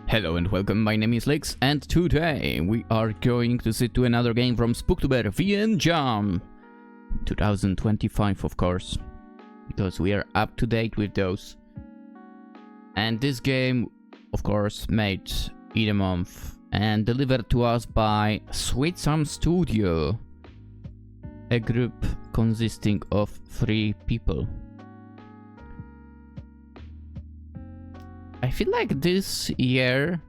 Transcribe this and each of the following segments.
Hello and welcome, my name is Lynx, and today we are going to sit to another game from Spooktober VN Jam 2025, of course, because we are up to date with those. And this game, of course, made in a month and delivered to us by Sweetsome Studio, a group consisting of 3 people. I feel like this year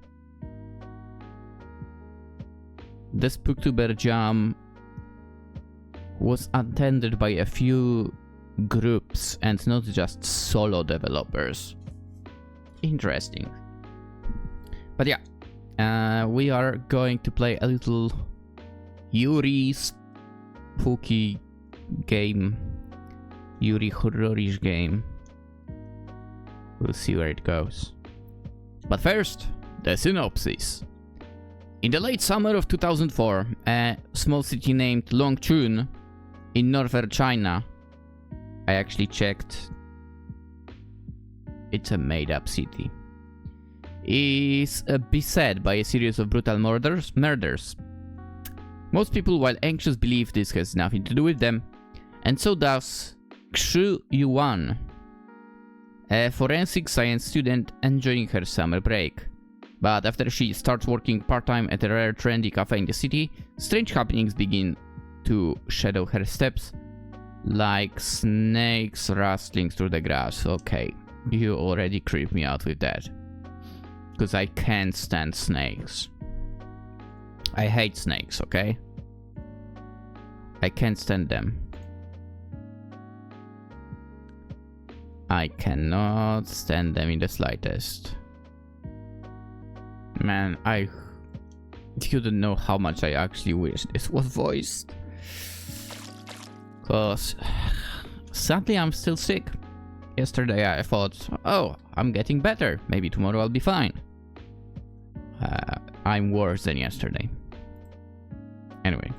the Spooktober Jam was attended by a few groups and not just solo developers. Interesting. But yeah, we are going to play a little Yuri spooky game, Yuri horrorish game. We'll see where it goes. But first, the synopsis. In the late summer of 2004, a small city named Longchun in northern China, I actually checked, it's a made-up city, is beset by a series of brutal murders. Most people, while anxious, believe this has nothing to do with them, and so does Xu Yuan, a forensic science student enjoying her summer break. But after she starts working part-time at a rare trendy café in the city, strange happenings begin to shadow her steps, like snakes rustling through the grass. Okay, you already creep me out with that, because I can't stand snakes. I hate snakes, okay? I can't stand them. I cannot stand them in the slightest. Man, you don't know how much I actually wish this was voiced. Cause sadly I'm still sick. Yesterday I thought, oh, I'm getting better. Maybe tomorrow I'll be fine. I'm worse than yesterday. Anyway.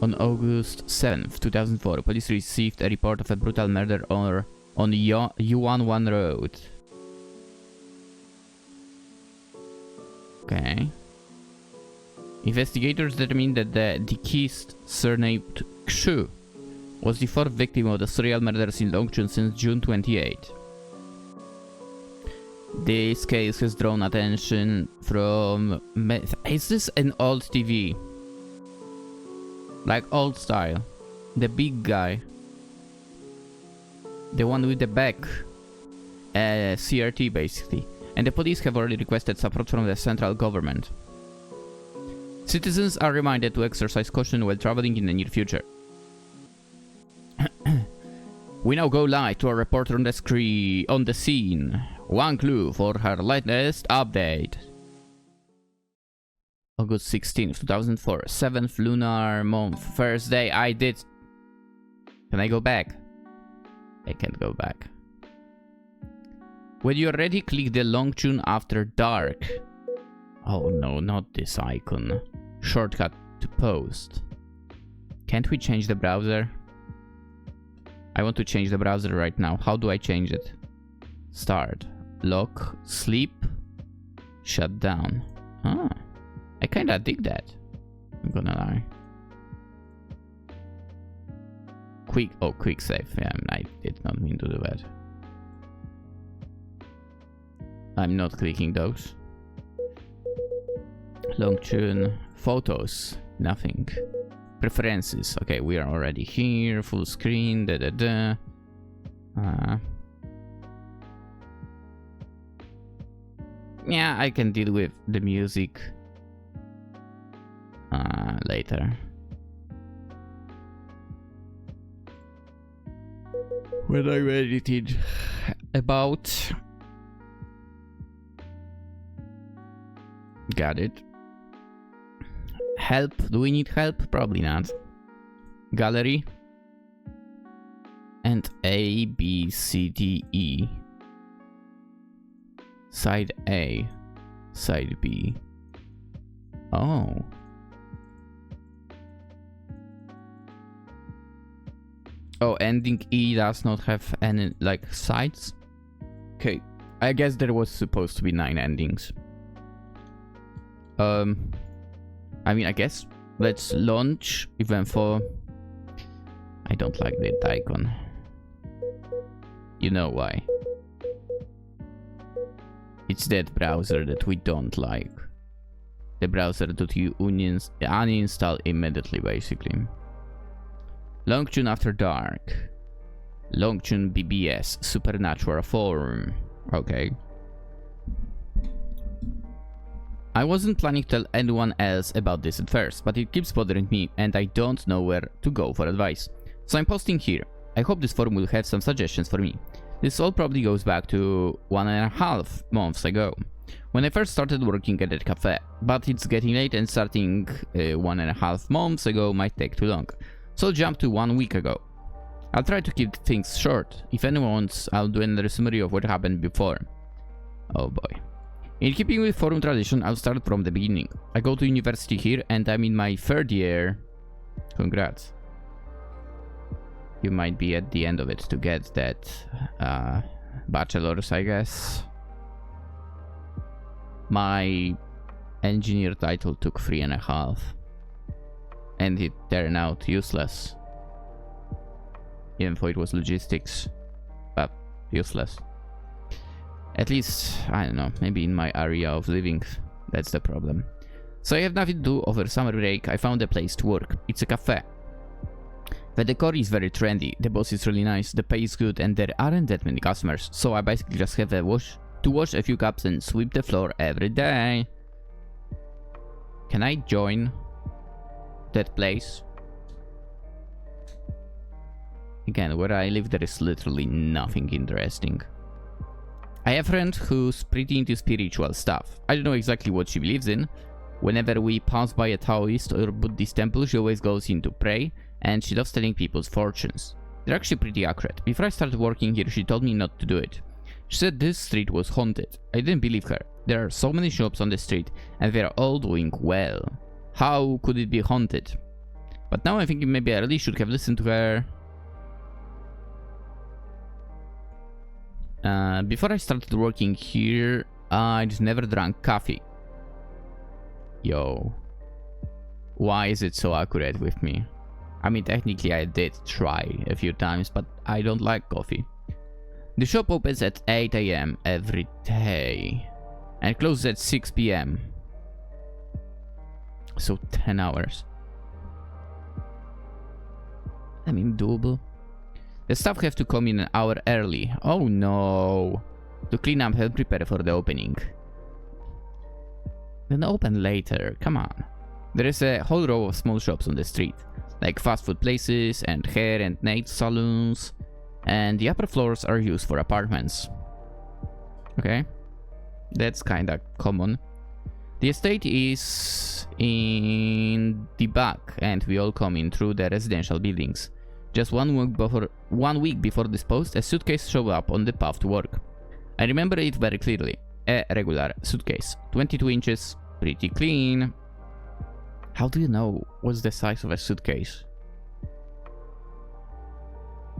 On August 7th, 2004, police received a report of a brutal murder on Yuan Wan Road. Okay. Investigators determined that the deceased, surnamed Xu, was the 4th victim of the serial murders in Longchun since June 28. This case has drawn attention from... Is this an old TV? Like old style. The big guy. The one with the back. CRT basically. And the police have already requested support from the central government. Citizens are reminded to exercise caution while traveling in the near future. We now go live to our reporter on the scene. One clue for her latest update. August 16th, 2004, 7th lunar month, first day. I did... Can I go back? I can't go back. When you're ready, click the Longchun after dark. Oh no, not this icon. Shortcut to post. Can't we change the browser? I want to change the browser right now. How do I change it? Start. Lock. Sleep. Shut down. Ah. I kinda dig that. I'm gonna lie. Quick save. Yeah, I did not mean to do that. I'm not clicking those. Longchun. Photos. Nothing. Preferences. Okay, we are already here. Full screen. Yeah, I can deal with the music later. When I'm edited about. Got it. Help. Do we need help? Probably not. Gallery. And A, B, C, D, E. Side A. Side B. Oh. Oh, ending E does not have any, like, sides? Okay, I guess there was supposed to be 9 endings. I mean, I guess let's launch event for... I don't like that icon. You know why. It's that browser that we don't like. The browser that you uninstall immediately, basically. Longchun After Dark. Longchun BBS. Supernatural Form. Okay. I wasn't planning to tell anyone else about this at first, but it keeps bothering me and I don't know where to go for advice. So I'm posting here. I hope this forum will have some suggestions for me. This all probably goes back to 1.5 months ago, when I first started working at that cafe, but it's getting late and starting 1.5 months ago might take too long. So I'll jump to 1 week ago. I'll try to keep things short. If anyone wants, I'll do another summary of what happened before. Oh boy. In keeping with forum tradition, I'll start from the beginning. I go to university here and I'm in my 3rd year. Congrats. You might be at the end of it to get that bachelor's, I guess. My engineer title took 3.5. And it turned out useless. Even though it was logistics. But useless. At least, I don't know, maybe in my area of living. That's the problem. So I have nothing to do over summer break. I found a place to work. It's a cafe. The decor is very trendy, the boss is really nice, the pay is good, and there aren't that many customers, so I basically just have to wash a few cups and sweep the floor every day. Can I join that place? Again, where I live there is literally nothing interesting. I have a friend who's pretty into spiritual stuff. I don't know exactly what she believes in. Whenever we pass by a Taoist or Buddhist temple, she always goes in to pray, and she loves telling people's fortunes. They're actually pretty accurate. Before I started working here, she told me not to do it. She said this street was haunted. I didn't believe her. There are so many shops on the street, and they're all doing well. How could it be haunted? But now I'm thinking maybe I really should have listened to her. Before I started working here, I just never drank coffee. Yo. Why is it so accurate with me? I mean, technically I did try a few times, but I don't like coffee. The shop opens at 8 AM every day and closes at 6 PM. So 10 hours. I mean, doable. The staff have to come in an hour early. Oh no. To clean up and prepare for the opening. Then open later, come on. There is a whole row of small shops on the street, like fast food places and hair and nail salons, and the upper floors are used for apartments. Okay, that's kinda common. The estate is in the back and we all come in through the residential buildings. Just 1 week before this post, a suitcase showed up on the path to work. I remember it very clearly. A regular suitcase, 22 inches, pretty clean. How do you know what's the size of a suitcase?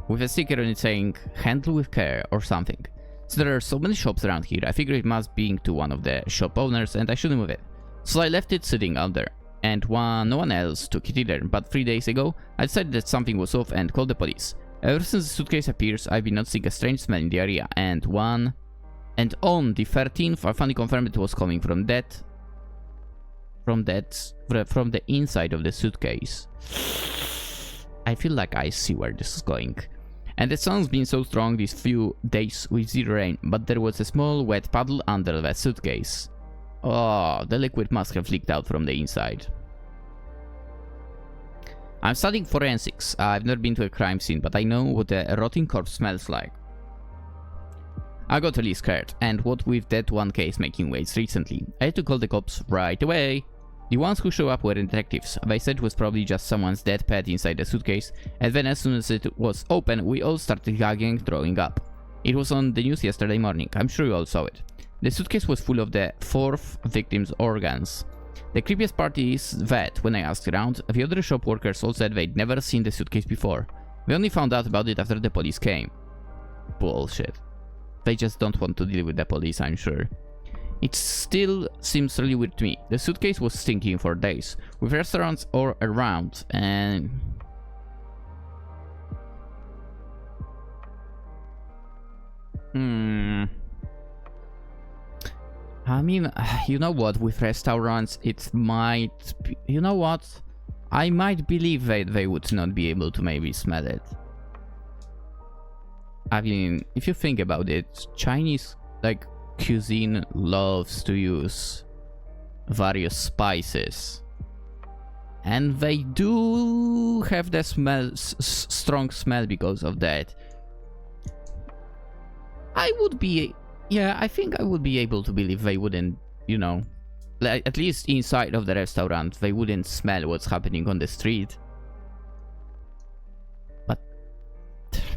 With a sticker on it saying, handle with care or something. So there are so many shops around here, I figured it must be to one of the shop owners and I shouldn't move it. So I left it sitting out there. And no one else took it either, but 3 days ago, I decided that something was off and called the police. Ever since the suitcase appears, I've been noticing a strange smell in the area, and on the 13th, I finally confirmed it was coming from the inside of the suitcase. I feel like I see where this is going. And the sun's been so strong these few days with zero rain, but there was a small wet puddle under the suitcase. Oh, the liquid must have leaked out from the inside. I'm studying forensics. I've never been to a crime scene, but I know what a rotting corpse smells like. I got really scared, and what with that one case making waves recently, I had to call the cops right away. The ones who show up were detectives. They said it was probably just someone's dead pet inside the suitcase, and then as soon as it was open, we all started gagging, throwing up. It was on the news yesterday morning. I'm sure you all saw it. The suitcase was full of the 4th victim's organs. The creepiest part is that, when I asked around, the other shop workers all said they'd never seen the suitcase before. We only found out about it after the police came. Bullshit. They just don't want to deal with the police, I'm sure. It still seems really weird to me. The suitcase was stinking for days, with restaurants all around, and... I mean, you know what, with restaurants, it might be, you know what? I might believe that they would not be able to maybe smell it. I mean, if you think about it, Chinese, like, cuisine loves to use various spices. And they do have the smell, strong smell because of that. I would be... Yeah, I think I would be able to believe they wouldn't, you know, like, at least inside of the restaurant, they wouldn't smell what's happening on the street. But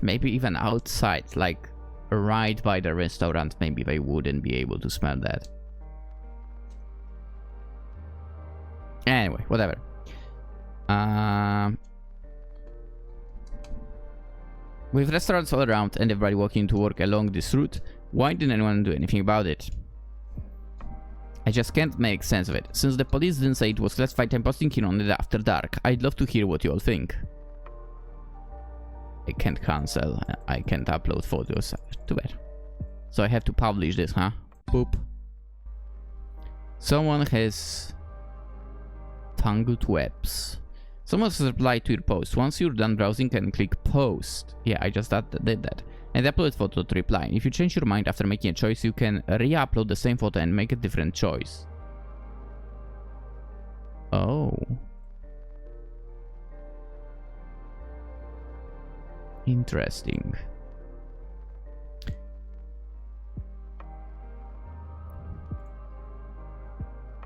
maybe even outside, like right by the restaurant, maybe they wouldn't be able to smell that. Anyway, whatever. With restaurants all around and everybody walking to work along this route, why didn't anyone do anything about it? I just can't make sense of it. Since the police didn't say it was classified, I'm posting here on it after dark. I'd love to hear what you all think. I can't cancel. I can't upload photos. Too bad. So I have to publish this, huh? Boop. Someone has... Tangled webs. Someone has replied to your post. Once you're done browsing, can click post. Yeah, I just did that. And upload photo to reply. If you change your mind after making a choice, you can re-upload the same photo and make a different choice. Oh. Interesting.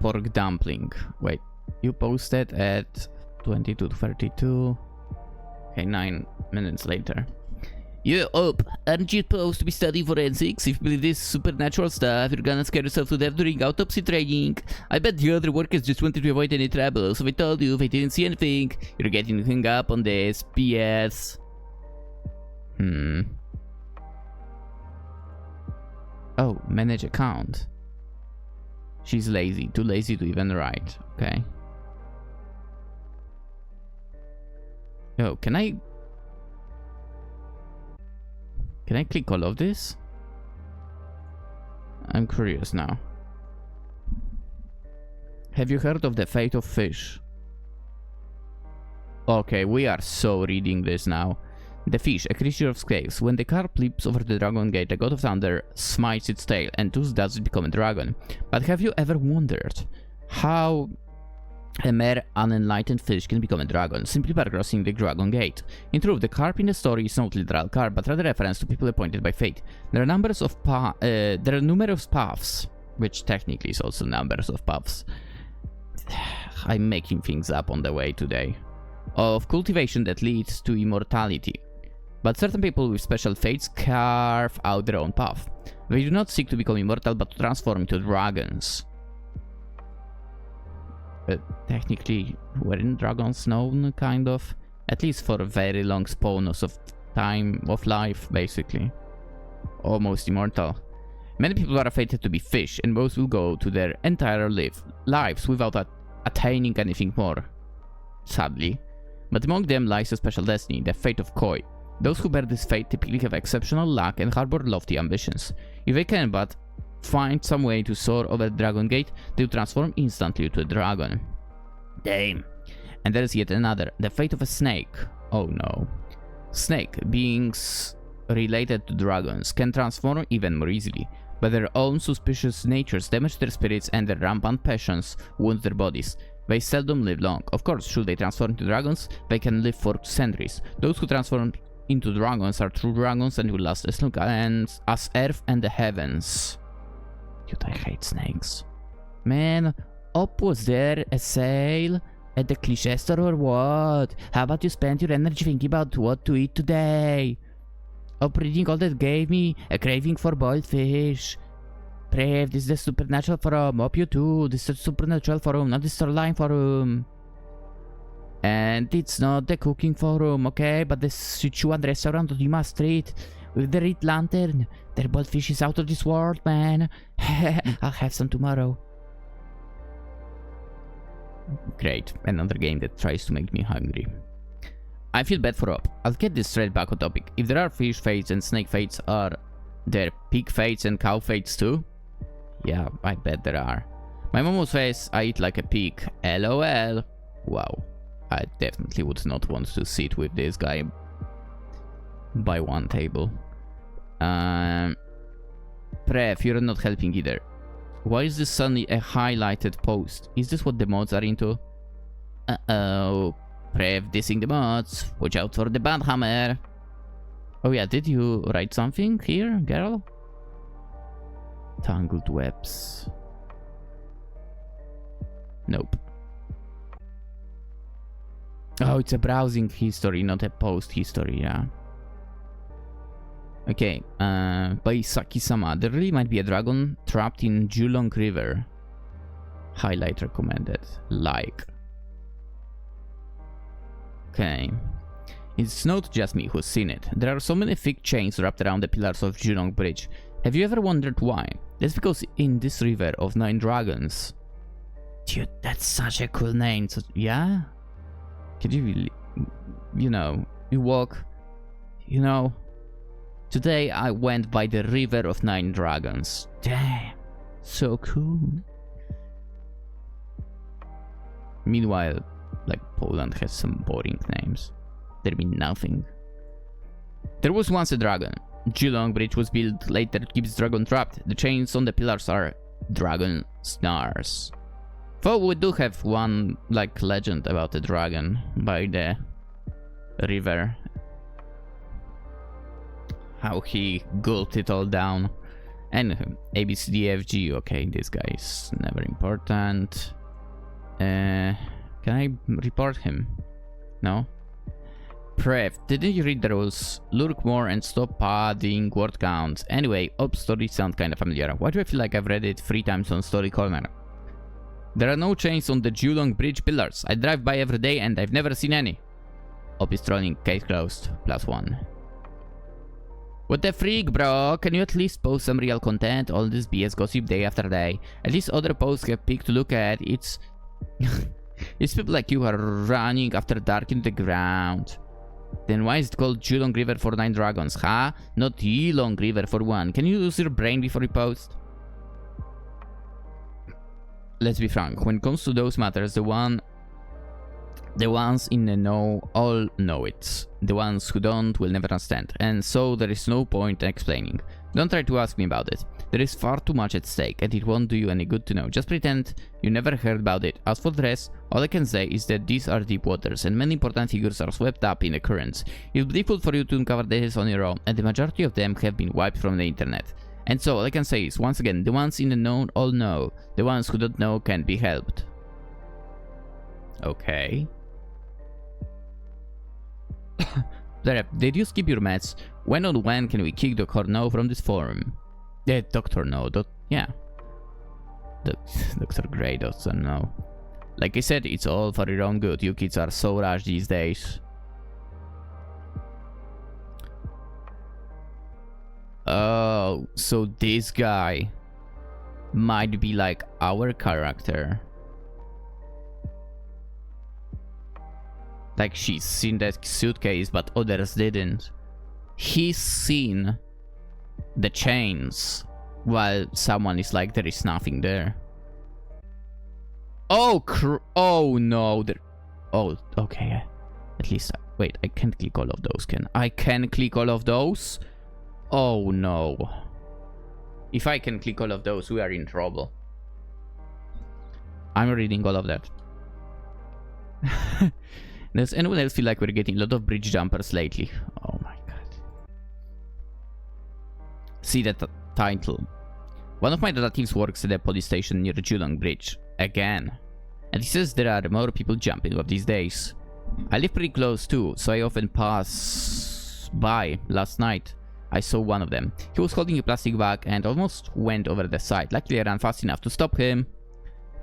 Pork dumpling. Wait, you posted at 22:32. Okay, 9 minutes later. Yo, up! Aren't you supposed to be studying forensics? If you believe this supernatural stuff, you're gonna scare yourself to death during autopsy training. I bet the other workers just wanted to avoid any trouble, so they told you they didn't see anything. You're getting hung up on this. PS. Oh, manage account. She's lazy. Too lazy to even write. Okay. Yo, can I click all of this? I'm curious now. Have you heard of the fate of fish? Okay, we are so reading this now. The fish, a creature of scales. When the carp leaps over the dragon gate, the god of thunder smites its tail, and thus does it become a dragon. But have you ever wondered how a mere unenlightened fish can become a dragon, simply by crossing the dragon gate? In truth, the carp in the story is not literal carp, but rather reference to people appointed by fate. There are numerous paths, which technically is also numbers of paths. I'm making things up on the way today. Of cultivation that leads to immortality. But certain people with special fates carve out their own path. They do not seek to become immortal, but to transform into dragons. Technically, weren't dragons known, kind of? At least for very long spawns of time of life, basically. Almost immortal. Many people are fated to be fish, and most will go to their entire lives without attaining anything more. Sadly. But among them lies a special destiny, the fate of koi. Those who bear this fate typically have exceptional luck and harbor lofty ambitions. If they can but find some way to soar over the dragon gate, they will transform instantly to a dragon. Damn. And there is yet another, the fate of a snake. Oh no. Snake, beings related to dragons, can transform even more easily, but their own suspicious natures damage their spirits and their rampant passions wound their bodies. They seldom live long. Of course, should they transform into dragons, they can live for centuries. Those who transform into dragons are true dragons and will last as long as earth and the heavens. Dude, I hate snakes. Man, was there a sale at the cliché store or what? How about you spend your energy thinking about what to eat today? Reading all that gave me a craving for boiled fish. Brave, this is the supernatural forum. Hope you too. This is the supernatural forum, not the storyline forum. And it's not the cooking forum, okay? But the Xu Yuan restaurant on Yuma Street. with the red lantern. Their boiled is out of this world, man. I'll have some tomorrow. Great, another game that tries to make me hungry. I feel bad for Rob. I'll get this straight back on topic. If there are fish fates and snake fates, are there pig fates and cow fates too? Yeah, I bet there are. My mom says I eat like a pig. LOL. Wow. I definitely would not want to sit with this guy by one table. Prev, you're not helping either. Why is this suddenly a highlighted post? Is this what the mods are into? Uh-oh. Prev dissing the mods. Watch out for the bad hammer. Oh yeah, did you write something here, girl? Tangled webs. Nope. Oh, it's a browsing history, not a post history, yeah. Okay, by Saki-sama. There really might be a dragon trapped in Julong River. Highlight recommended. Like. Okay. It's not just me who's seen it. There are so many thick chains wrapped around the pillars of Julong Bridge. Have you ever wondered why? That's because in this river of 9 dragons... Dude, that's such a cool name. So, yeah? Could you really... You know, you walk... You know... Today I went by the river of 9 dragons. Damn. So cool. Meanwhile, like, Poland has some boring names. There mean nothing. There was once a dragon. Julong Bridge was built later to keep its dragon trapped. The chains on the pillars are dragon snars. Though we do have one, like, legend about a dragon by the river. How he gulped it all down. And ABCDFG, okay, this guy is never important. Can I report him? No? Prev, didn't you read the rules? Lurk more and stop padding word counts. Anyway, Op stories sound kinda familiar. Why do I feel like I've read it 3 times on Story Corner? There are no chains on the Julong Bridge pillars. I drive by every day and I've never seen any. Op is trolling, case closed, +1. What the freak, bro? Can you at least post some real content? All this BS gossip day after day. At least other posts have picked to look at. It's... it's people like you are running after dark in the ground. Then why is it called Julong River for 9 dragons, huh? Not Yilong River for 1. Can you use your brain before you post? Let's be frank, when it comes to those matters, the ones in the know all know it. The ones who don't will never understand, and so there is no point in explaining. Don't try to ask me about it. There is far too much at stake, and it won't do you any good to know. Just pretend you never heard about it. As for the rest, all I can say is that these are deep waters, and many important figures are swept up in the currents. It would be difficult for you to uncover this on your own, and the majority of them have been wiped from the internet. And so all I can say is, once again, the ones in the know all know. The ones who don't know can't be helped. Okay. Did you skip your meds? When or when can we kick Dr. No from this forum? Dr. No, yeah. Dr. Grey doesn't know. Like I said, it's all for your own good. You kids are so rash these days. Oh, so this guy might be like our character. Like she's seen that suitcase, but others didn't. He's seen the chains, while someone is like, there is nothing there. Oh, oh no, there. Oh, okay. At least, wait, I can't click all of those, can I? Can click all of those? Oh no. If I can click all of those, we are in trouble. I'm reading all of that. Does anyone else feel like we're getting a lot of bridge jumpers lately? Oh my god. See that title. One of my relatives works at a police station near Julong Bridge. Again. And he says there are more people jumping up these days. I live pretty close too, so I often pass by. Last night, I saw one of them. He was holding a plastic bag and almost went over the side. Luckily I ran fast enough to stop him.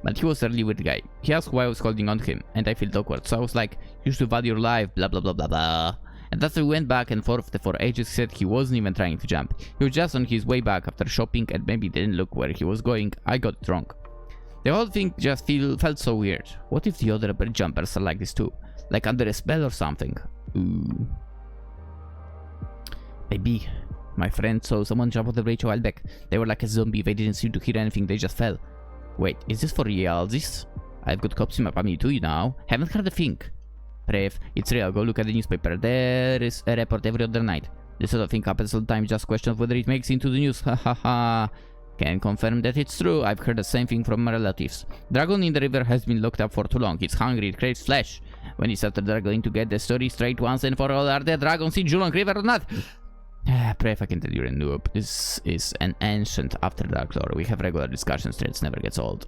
But he was a really weird guy. He asked why I was holding on to him, and I felt awkward. So I was like, you should value your life, blah blah blah blah blah. And after we went back and forth for ages, he said he wasn't even trying to jump. He was just on his way back after shopping and maybe didn't look where he was going. I got it wrong. The whole thing just felt so weird. What if the other bridge jumpers are like this too? Like under a spell or something? Ooh. Maybe. My friend saw someone jump off the bridge a while back. They were like a zombie. They didn't seem to hear anything. They just fell. Wait, is this for real? I've got cops in my family too, you know. Haven't heard a thing. Brave, it's real. Go look at the newspaper. There is a report every other night. This sort of thing happens all the time. Just question of whether it makes into the news. Ha ha ha. Can confirm that it's true. I've heard the same thing from my relatives. Dragon in the river has been locked up for too long. It's hungry. It craves flesh. When is after they're going to get the story straight once and for all? Are there dragons in Julong River or not? Brave, I can tell you're a noob. This is an ancient after dark lore. We have regular discussions. Threads never gets old.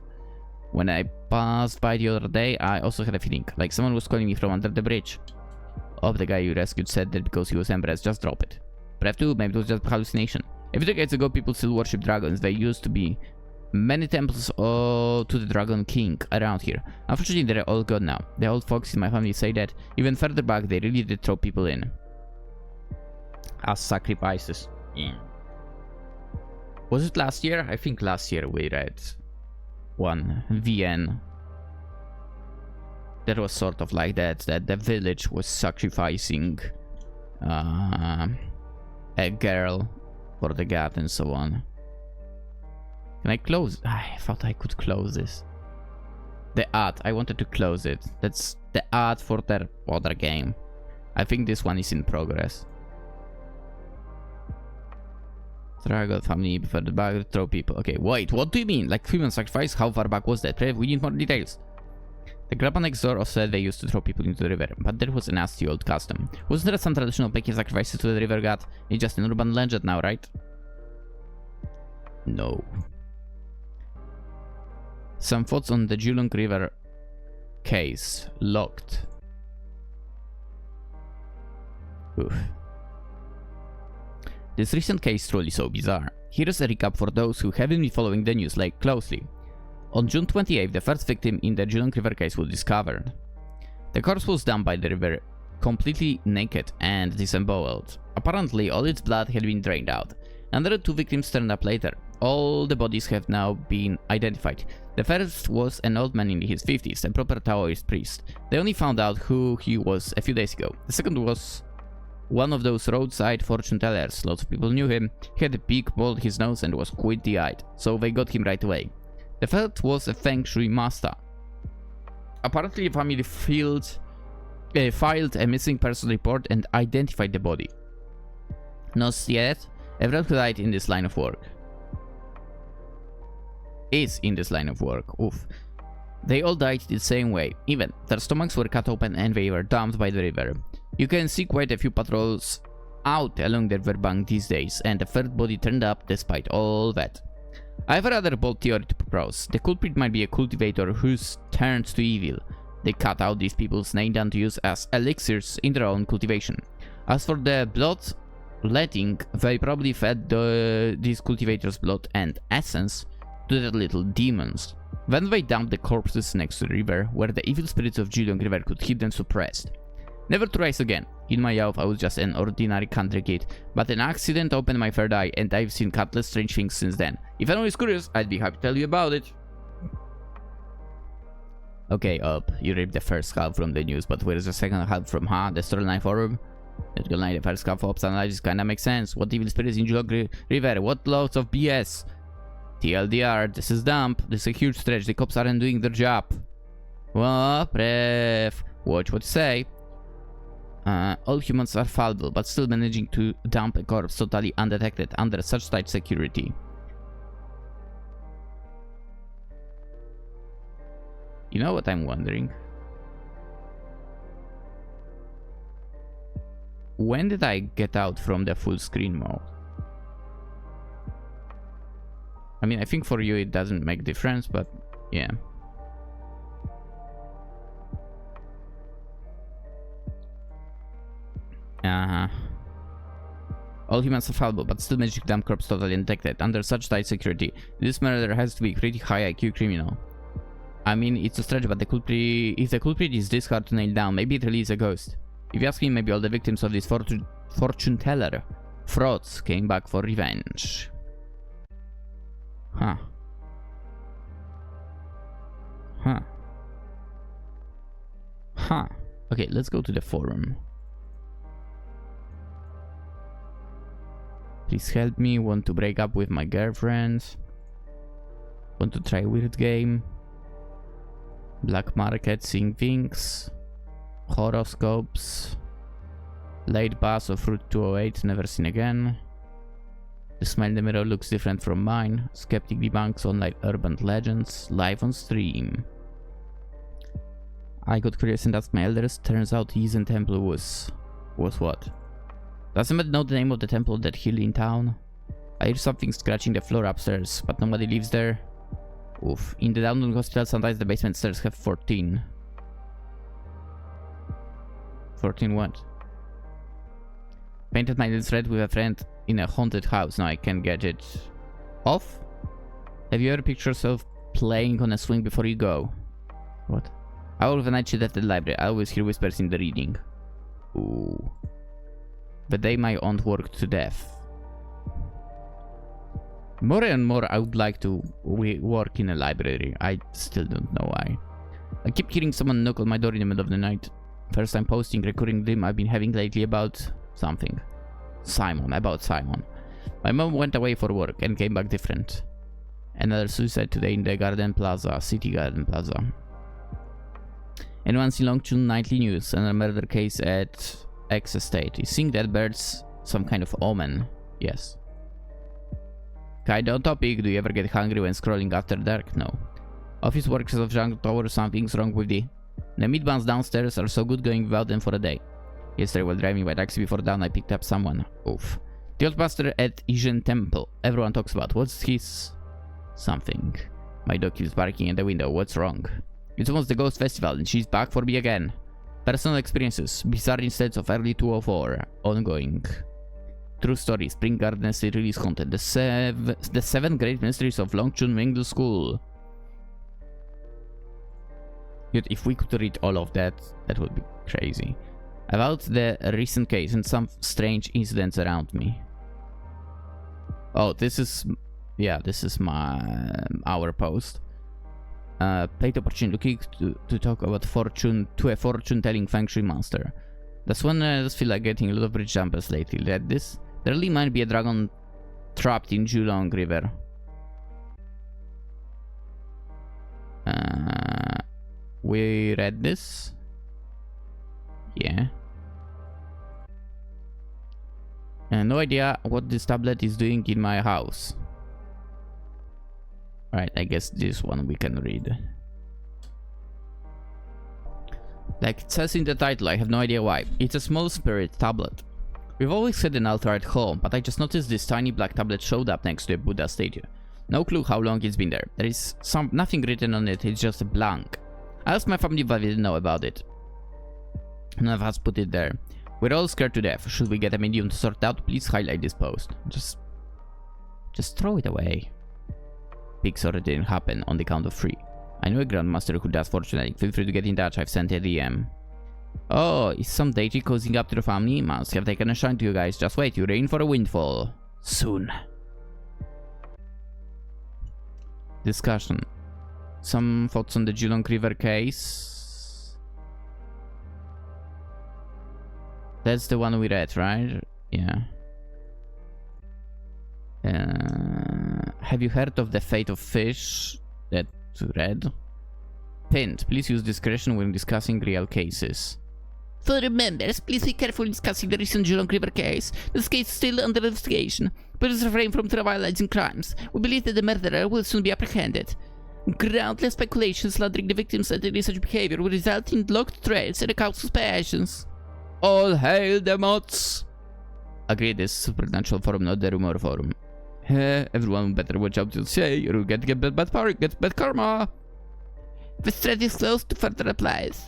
When I passed by the other day, I also had a feeling like someone was calling me from under the bridge. Oh, the guy you rescued said that because he was embarrassed, just drop it. Brave too, maybe it was just hallucination. A few decades ago, people still worship dragons. There used to be many temples to the Dragon King around here. Unfortunately, they're all gone now. The old folks in my family say that even further back, they really did throw people in as sacrifices. Yeah. Was it last year? I think last year we read one VN that was sort of like that the village was sacrificing a girl for the god and so on. Can I close? I thought I could close this. The ad, I wanted to close it. That's the ad for their other game. I think this one is in progress. Dragon family before the bag throw people. Okay, wait, what do you mean? Like human sacrifice? How far back was that? We need more details. The grandpa next door said they used to throw people into the river, but that was a nasty old custom. Wasn't there some traditional making sacrifices to the river god? It's just an urban legend now, right? No. Some thoughts on the Julong River case. Locked. Oof. This recent case is truly so bizarre. Here's a recap for those who haven't been following the news closely. On June 28th, the first victim in the Julong River case was discovered. The corpse was dumped by the river, completely naked and disemboweled. Apparently, all its blood had been drained out. Another two victims turned up later. All the bodies have now been identified. The first was an old man in his 50s, a proper Taoist priest. They only found out who he was a few days ago. The second was one of those roadside fortune tellers. Lots of people knew him. He had a big mole in his nose and was squinty-eyed, so they got him right away. The third was a feng shui master. Apparently, the family filed a missing person report and identified the body. Not yet. Everyone who died in this line of work is in this line of work. Oof. They all died the same way. Even their stomachs were cut open and they were dumped by the river. You can see quite a few patrols out along the riverbank these days, and the third body turned up despite all that. I have a rather bold theory to propose. The culprit might be a cultivator who's turned to evil. They cut out these people's name down to use as elixirs in their own cultivation. As for the bloodletting, they probably fed these cultivators' blood and essence to the little demons. Then they dumped the corpses next to the river, where the evil spirits of Julong River could keep them suppressed. Never to rise again. In my youth, I was just an ordinary country kid, but an accident opened my third eye, and I've seen countless strange things since then. If anyone is curious, I'd be happy to tell you about it. Okay, you read the first half from the news, but where's the second half from, huh? The storyline forum? That good night, the first half of analysis kinda makes sense. What evil spirits in Julong River? What loads of BS? TLDR, this is dumb. This is a huge stretch. The cops aren't doing their job. Well, pref. Watch what you say. All humans are fallible, but still managing to dump a corpse totally undetected under such tight security. You know what I'm wondering? When did I get out from the full screen mode? I mean, I think for you it doesn't make difference, but yeah. All humans are fallible, but still magic dump corpse totally undetected under such tight security. This murderer has to be pretty high IQ criminal. I mean, it's a stretch, but if the culprit is this hard to nail down, maybe it really is a ghost. If you ask me, maybe all the victims of this fortune teller frauds came back for revenge. Huh. Huh. Huh. Okay, let's go to the forum. Please help me. Want to break up with my girlfriend. Want to try weird game. Black market, seeing things. Horoscopes. Late bus of Route 208, never seen again. The smile in the mirror looks different from mine. Skeptic debunks online urban legends. Live on stream. I got curious and asked my elders. Turns out Yizen Temple was what? Does anybody know the name of the temple that hill in town? I hear something scratching the floor upstairs, but nobody lives there. Oof. In the downtown hospital, sometimes the basement stairs have 14. 14 what? Painted my nails red with a friend in a haunted house. Now I can't get it off. Have you ever pictured yourself playing on a swing before you go? What? I will have a night shift at the library. I always hear whispers in the reading. Ooh. But they might won't work to death. More and more I would like to work in a library. I still don't know why. I keep hearing someone knock on my door in the middle of the night. First time posting recurring dream I've been having lately about something. About Simon. My mom went away for work and came back different. Another suicide today in the City Garden Plaza. Anyone seen Longchun nightly news and a murder case at X estate? Is seeing dead birds some kind of omen? Yes. Kinda on topic, do you ever get hungry when scrolling after dark? No. Office workers of Jungle Tower, something's wrong with the meat buns downstairs are so good going without them for a day. Yesterday while driving by taxi before dawn I picked up someone. Oof. The old pastor at Yizen Temple. Everyone talks about. What's his... something. My dog keeps barking at the window. What's wrong? It's almost the ghost festival and she's back for me again. Personal experiences. Bizarre instead of early 204. Ongoing. True story. Spring Garden Estate release content. The 7 Great Mysteries of Longchun Middle School. Yet if we could read all of that, that would be crazy. About the recent case and some strange incidents around me. Oh, this is... yeah, this is our post. Plate opportunity to talk about a fortune-telling feng shui monster. That's one I just feel like getting a lot of bridge jumpers lately. Read this? There really might be a dragon trapped in Julong River. We read this? Yeah. No idea what this tablet is doing in my house. Right, I guess this one we can read. Like it says in the title, I have no idea why. It's a small spirit tablet. We've always had an altar at home, but I just noticed this tiny black tablet showed up next to a Buddha statue. No clue how long it's been there. There is nothing written on it, it's just a blank. I asked my family if they didn't know about it. None of us put it there. We're all scared to death. Should we get a medium to sort out? Please highlight this post. Just throw it away. Pigs already didn't happen on the count of 3. I know a grandmaster who does fortune telling. Feel free to get in touch. I've sent a DM. Oh, is some deity cozying up to the family? Must have taken a shine to you guys. Just wait, you're in for a windfall. Soon. Discussion. Some thoughts on the Julong River case? That's the one we read, right? Yeah. Have you heard of the fate of fish? That read. Pinned. Please use discretion when discussing real cases. For members, please be careful discussing the recent Julong River case. This case is still under investigation. Please refrain from trivializing crimes. We believe that the murderer will soon be apprehended. Groundless speculations slandering the victims and such behavior will result in blocked trails and account suspicions. All hail the mods! Agreed, this supernatural forum, not the rumor forum. Everyone better watch out to say, or you'll get bad karma. The thread is close to further replies.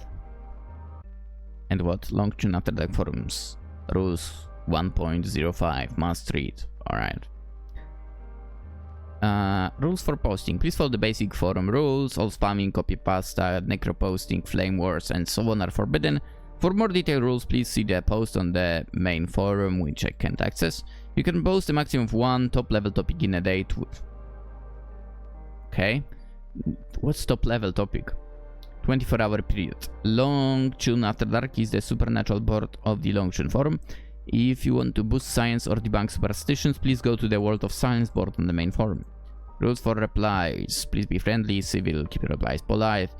And what? Longchun after the forums. Rules 1.05. Must read. Alright. Rules for posting. Please follow the basic forum rules. All spamming, copy pasta, necro posting, flame wars, and so on are forbidden. For more detailed rules, please see the post on the main forum, which I can't access. You can post a maximum of 1 top-level topic in a day. Okay. What's top-level topic? 24-hour period. Longchun After Dark is the supernatural board of the Longchun forum. If you want to boost science or debunk superstitions, please go to the World of Science board on the main forum. Rules for replies. Please be friendly, civil, keep your replies polite.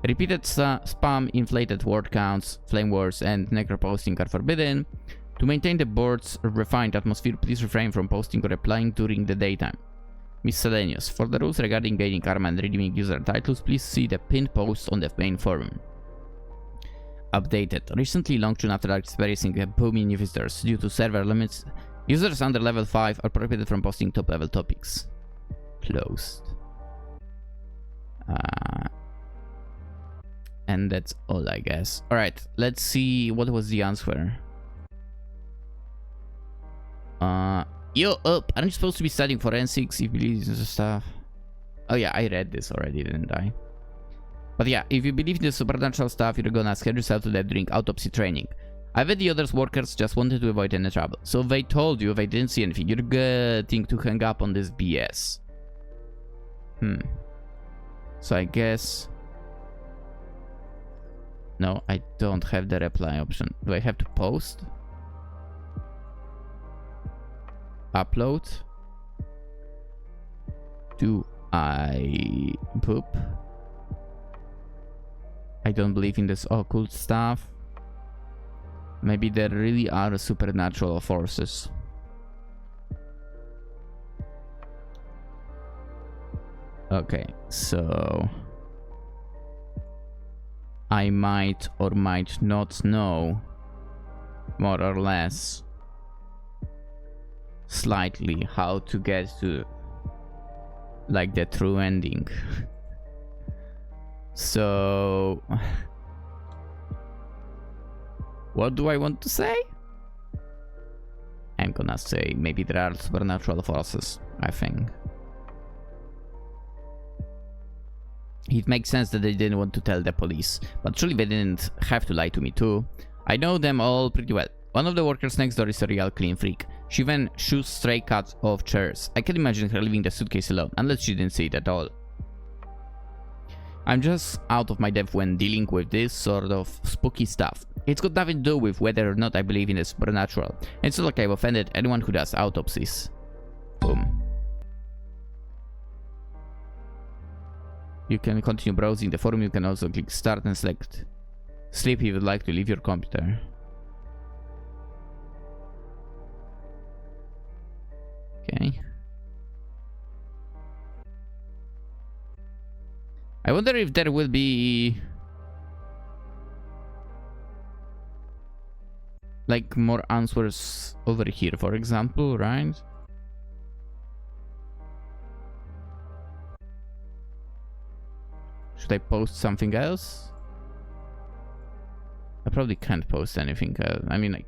Repeated spam, inflated word counts, flame wars, and necroposting are forbidden. To maintain the board's refined atmosphere, please refrain from posting or replying during the daytime. Miscellaneous. For the rules regarding gaining karma and redeeming user titles, please see the pinned post on the main forum. Updated. Recently, Longchun After Dark is experiencing a boom in new visitors. Due to server limits, users under level 5 are prohibited from posting top-level topics. Closed. And that's all, I guess. Alright, let's see what was the answer. Aren't you supposed to be studying forensics if you believe in this stuff? Oh yeah, I read this already, didn't I? But yeah, if you believe in the supernatural stuff, you're gonna scare yourself to death during autopsy training. I bet the other workers just wanted to avoid any trouble. So they told you they didn't see anything. You're getting to hang up on this BS. So I guess... No, I don't have the reply option. Do I have to post? Upload? Do I poop? I don't believe in this occult stuff. Maybe there really are supernatural forces. Okay, so... I might or might not know, more or less, slightly how to get to, like, the true ending. So... what do I want to say? I'm gonna say maybe there are supernatural forces, I think. It makes sense that they didn't want to tell the police, but surely they didn't have to lie to me too. I know them all pretty well. One of the workers next door is a real clean freak. She even shoots stray cats off chairs. I can't imagine her leaving the suitcase alone, unless she didn't see it at all. I'm just out of my depth when dealing with this sort of spooky stuff. It's got nothing to do with whether or not I believe in the supernatural. It's not like I've offended anyone who does autopsies. Boom. You can continue browsing the forum. You can also click start and select sleep if you would like to leave your computer. Okay. I wonder if there will be like more answers over here, for example, right? Should I post something else? I probably can't post anything else. I mean,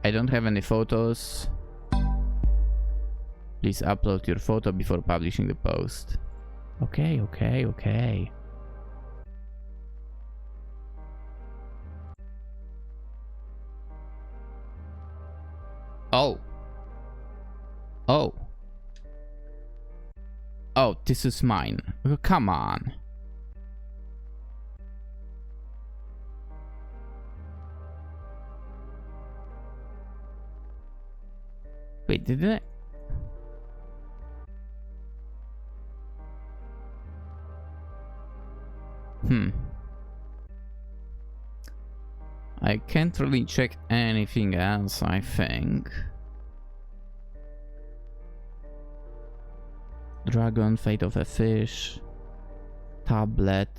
I don't have any photos. Please upload your photo before publishing the post. Okay, okay, okay. Oh. Oh. Oh, this is mine. Oh, come on. Wait, didn't I? I can't really check anything else, I think. Dragon, Fate of a Fish, Tablet.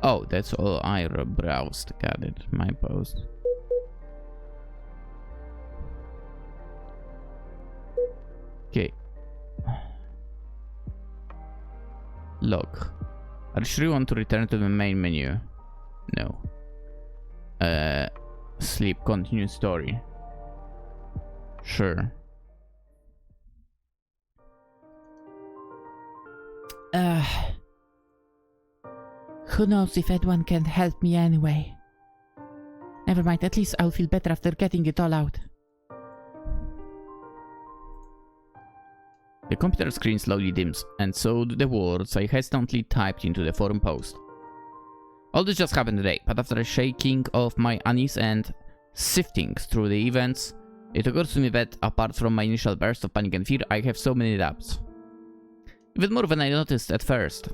Oh, that's all I browsed. Got it. My post. Okay. Log. Are you sure you want to return to the main menu? No. Sleep. Continue story. Sure. who knows if anyone can help me anyway. Never mind, at least I'll feel better after getting it all out. The computer screen slowly dims, and so do the words I hesitantly typed into the forum post. All this just happened today, but after a shaking of my unease and sifting through the events, it occurs to me that, apart from my initial burst of panic and fear, I have so many doubts. Even more than I noticed at first.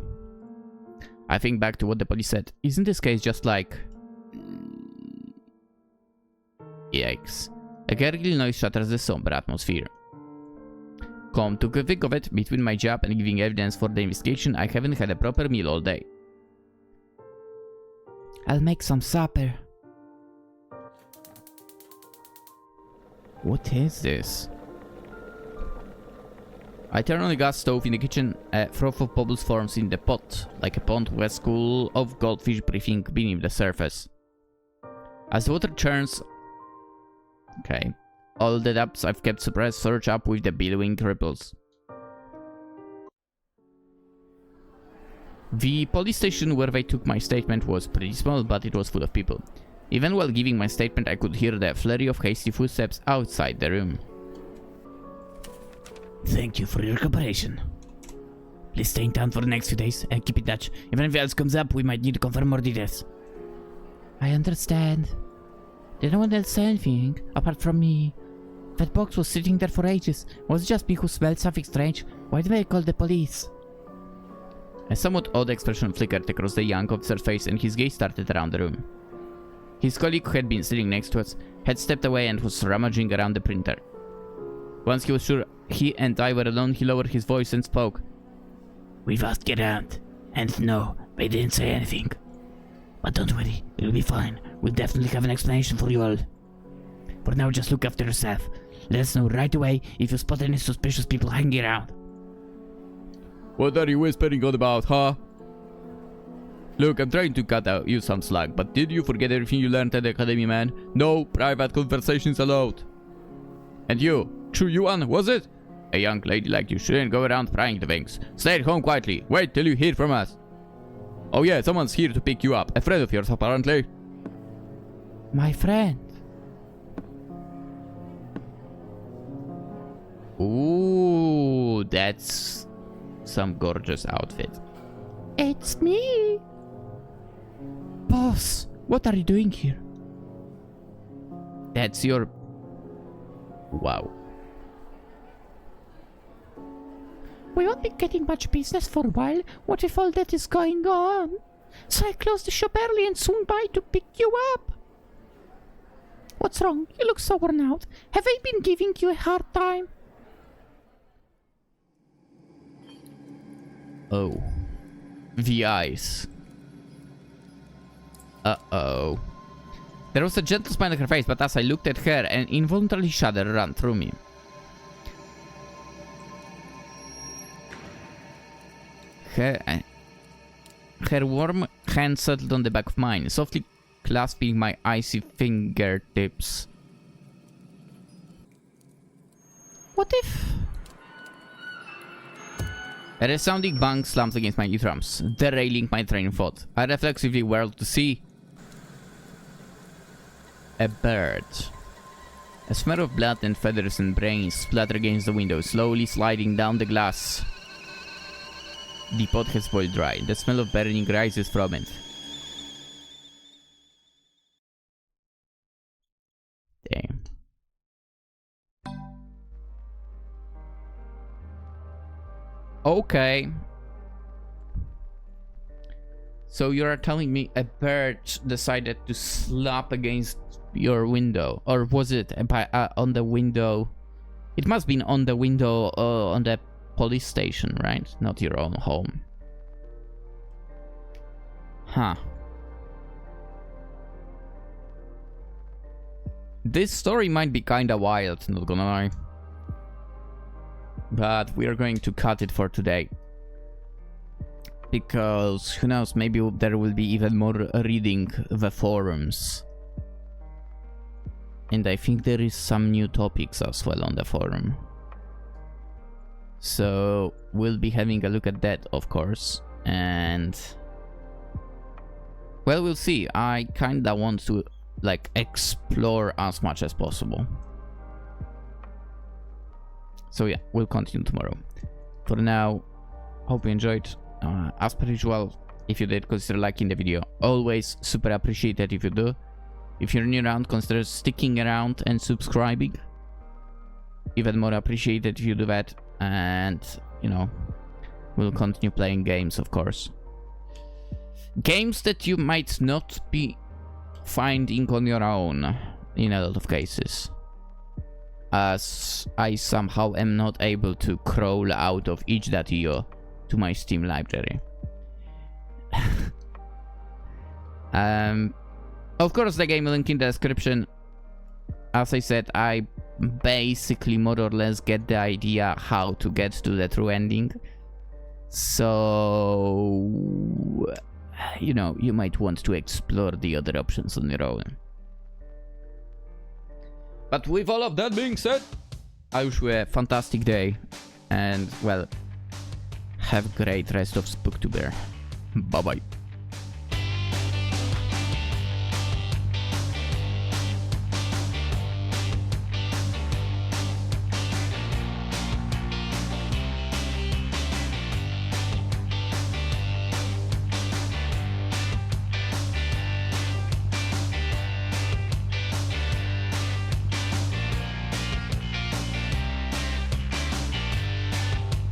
I think back to what the police said. Isn't this case just like... Yikes. A gurgling noise shatters the somber atmosphere. Come to think of it, between my job and giving evidence for the investigation, I haven't had a proper meal all day. I'll make some supper. What is this? I turn on the gas stove in the kitchen. A froth of bubbles forms in the pot, like a pond with a school of goldfish breathing beneath the surface. As the water churns... Okay. All the depths I've kept suppressed surge up with the billowing ripples. The police station where they took my statement was pretty small, but it was full of people. Even while giving my statement, I could hear the flurry of hasty footsteps outside the room. Thank you for your cooperation. Please stay in town for the next few days and keep in touch. If anything else comes up, we might need to confirm more details. I understand. Did no one else say anything, apart from me? That box was sitting there for ages. Was it just me who smelled something strange? Why did they call the police? A somewhat odd expression flickered across the young officer's face, and his gaze started around the room. His colleague, who had been sitting next to us, had stepped away and was rummaging around the printer. Once he was sure he and I were alone, he lowered his voice and spoke. We've asked around, and no, they didn't say anything. But don't worry, it'll be fine. We'll definitely have an explanation for you all. For now, just look after yourself. Let us know right away if you spot any suspicious people hanging around. What are you whispering on about, huh? Look, I'm trying to cut out you some slack, but did you forget everything you learned at the academy, man? No private conversations allowed. And you, Xu Yuan, was it? A young lady like you shouldn't go around prying the things. Stay at home quietly. Wait till you hear from us. Oh yeah, someone's here to pick you up. A friend of yours, apparently. My friend. Ooh, that's some gorgeous outfit. It's me. Boss, what are you doing here? That's your... Wow. We won't be getting much business for a while. What if all that is going on? So I closed the shop early and swung by to pick you up. What's wrong? You look so worn out. Have I been giving you a hard time? Oh. The eyes. Uh-oh. There was a gentle smile on her face, but as I looked at her, an involuntary shudder ran through me. Her warm hand settled on the back of mine, softly clasping my icy fingertips. What if... A resounding bang slammed against my eardrums, derailing my train of thought. I reflexively whirled to see a bird. A smear of blood and feathers and brains splattered against the window, slowly sliding down the glass. The pot has boiled dry. The smell of burning rises from it. Damn. Okay. So you are telling me a bird decided to slap against your window, or was it on the window? It must have been on the window on the police station, right? Not your own home. Huh. This story might be kinda wild, not gonna lie. But we are going to cut it for today. Because, who knows, maybe there will be even more reading the forums. And I think there is some new topics as well on the forum. So, we'll be having a look at that, of course. And Well, we'll see. I kinda want to, like, explore as much as possible. So yeah, we'll continue tomorrow. For now, hope you enjoyed. As per usual, if you did, consider liking the video. Always super appreciated if you do. If you're new around, consider sticking around and subscribing. Even more appreciated if you do that. And, you know, we'll continue playing games, of course. Games that you might not be finding on your own in a lot of cases. As I somehow am not able to crawl out of itch.io to my Steam library. Of course, the game link in the description. As I said, I basically more or less get the idea how to get to the true ending. So, you know, you might want to explore the other options on your own. But with all of that being said, I wish you a fantastic day. And, well, have a great rest of Spooktober. Bye-bye.